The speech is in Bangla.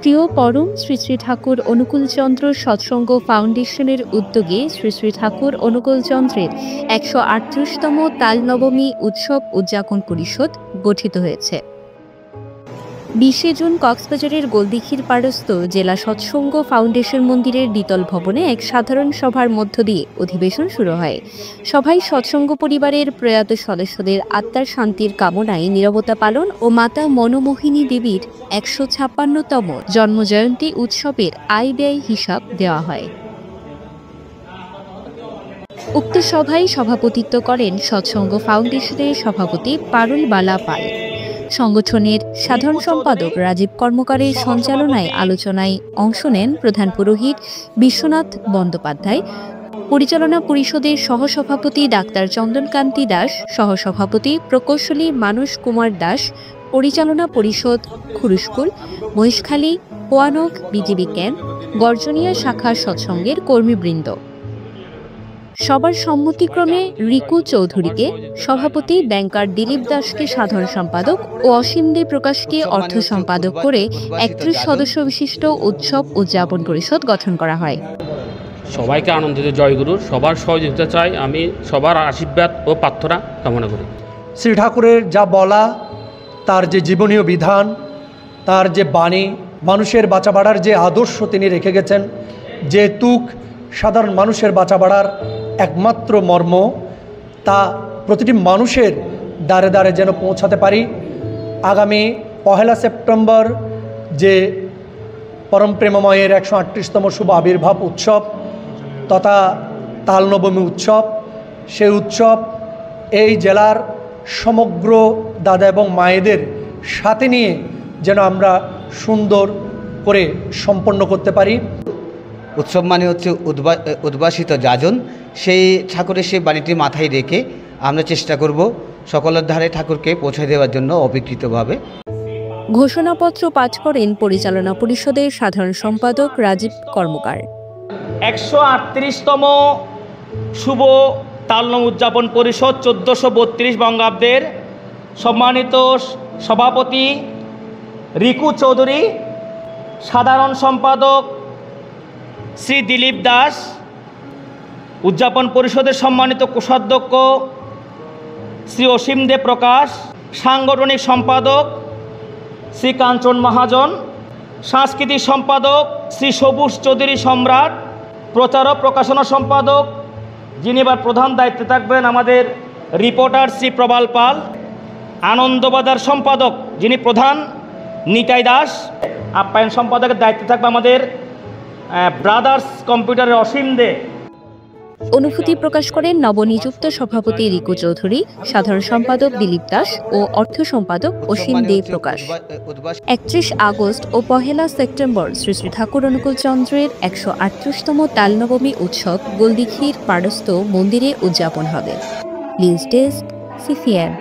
প্রিয় পরম শ্রী শ্রী ঠাকুর অনুকূলচন্দ্র সৎসঙ্গ ফাউন্ডেশনের উদ্যোগে শ্রী শ্রী ঠাকুর অনুকূলচন্দ্রের ১৩৮তম তালনবমী উৎসব উদযাপন পরিষদ গঠিত হয়েছে। ২০ জুন কক্সবাজারের গোলদিঘির পাড়স্থ জেলা সৎসঙ্গ ফাউন্ডেশন মন্দিরের দ্বিতল ভবনে এক সাধারণ সভার মধ্য দিয়ে অধিবেশন শুরু হয়। সভায় সৎসঙ্গ পরিবারের প্রয়াত সদস্যদের আত্মার শান্তির কামনায় নীরবতা পালন ও মাতা মনোমোহিনী দেবীর ১৫৬তম জন্মজয়ন্তী উৎসবের আয় ব্যয় হিসাব দেওয়া হয়। উক্ত সভায় সভাপতিত্ব করেন সৎসঙ্গ ফাউন্ডেশনের সভাপতি পারুল বালা পাল। সংগঠনের সাধারণ সম্পাদক রাজীব কর্মকারের সঞ্চালনায় আলোচনায় অংশ নেন প্রধান পুরোহিত বিশ্বনাথ বন্দ্যোপাধ্যায়, পরিচালনা পরিষদের সহসভাপতি ডাক্তার চন্দনকান্তি দাস, সহসভাপতি প্রকৌশলী মানস কুমার দাস, পরিচালনা পরিষদ খুরুশকুল, মহেশখালী, পোয়ানক বিজিবি ক্যাম্প, গর্জনিয়া শাখা সৎসঙ্গের কর্মীবৃন্দ। সবার সম্মতিক্রমে রিকু চৌধুরীকে সভাপতি, ব্যাংকার দিলীপ দাসকে সাধারণ সম্পাদক ও অসীম দে প্রকাশকে অর্থ সম্পাদক করে ৩১ সদস্য বিশিষ্ট উৎসব উদযাপন পরিষদ গঠন করা হয়। সবাইকে আনন্দিত জয়গুরুর সবার সহযোগিতা চাই, আমি সবার আশীর্বাদ ও প্রার্থনা কামনা করি। শ্রী ঠাকুরের যা বলা, তার যে জীবনীয় বিধান, তার যে বাণী, মানুষের বাঁচা বাড়ার যে আদর্শ তিনি রেখে গেছেন, যে তুক সাধারণ মানুষের বাঁচা বাড়ার একমাত্র মর্ম, তা প্রতিটি মানুষের দ্বারে দ্বারে যেন পৌঁছাতে পারি। আগামী ১ সেপ্টেম্বর যে পরম প্রেমময়ের ১৩৮তম শুভ আবির্ভাব উৎসব তথা তালনবমী উৎসব, সেই উৎসব এই জেলার সমগ্র দাদা এবং মায়েদের সাথে নিয়ে যেন আমরা সুন্দর করে সম্পন্ন করতে পারি। উৎসব মানে হচ্ছে উদ্ভাসিত যাজন, সেই ঠাকুরের সেই বাণীটি মাথায় রেখে আমরা চেষ্টা করব সকলের ধারে ঠাকুরকে পৌঁছে দেওয়ার জন্য অবিকৃতভাবে। ঘোষণাপত্র পাঠ করেন পরিচালনা পরিষদের সাধারণ সম্পাদক রাজীব কর্মকার। ১৩৮তম শুভ তালনম উদযাপন পরিষদ ১৪৩২ বঙ্গাব্দের সম্মানিত সভাপতি রিকু চৌধুরী, সাধারণ সম্পাদক শ্রী দিলীপ দাস, উদযাপন পরিষদের সম্মানিত কোষাধ্যক্ষ শ্রী অসীম দে প্রকাশ, সাংগঠনিক সম্পাদক শ্রী কাঞ্চন মহাজন, সাংস্কৃতিক সম্পাদক শ্রী সবুজ চৌধুরী সম্রাট, প্রচারক প্রকাশনা সম্পাদক যিনি এবার প্রধান দায়িত্বে থাকবেন আমাদের রিপোর্টার শ্রী প্রবাল পাল, আনন্দবাজার সম্পাদক যিনি প্রধান নিতাই দাস, আপ্যায়ন সম্পাদকের দায়িত্বে থাকবে আমাদের ব্রাদার্স কম্পিউটারের অসীম দে। অনুভূতি প্রকাশ করেন নবনিযুক্ত সভাপতি রিকু চৌধুরী, সাধারণ সম্পাদক দিলীপ দাস ও অর্থ সম্পাদক অসীম দে প্রকাশ। ৩১ আগস্ট ও ১ সেপ্টেম্বর শ্রী শ্রী ঠাকুর অনুকূলচন্দ্রের ১৩৮তম তালনবমী উৎসব গোলদিঘির পাড়স্থ মন্দিরে উদযাপন হবে। News desk, CCN.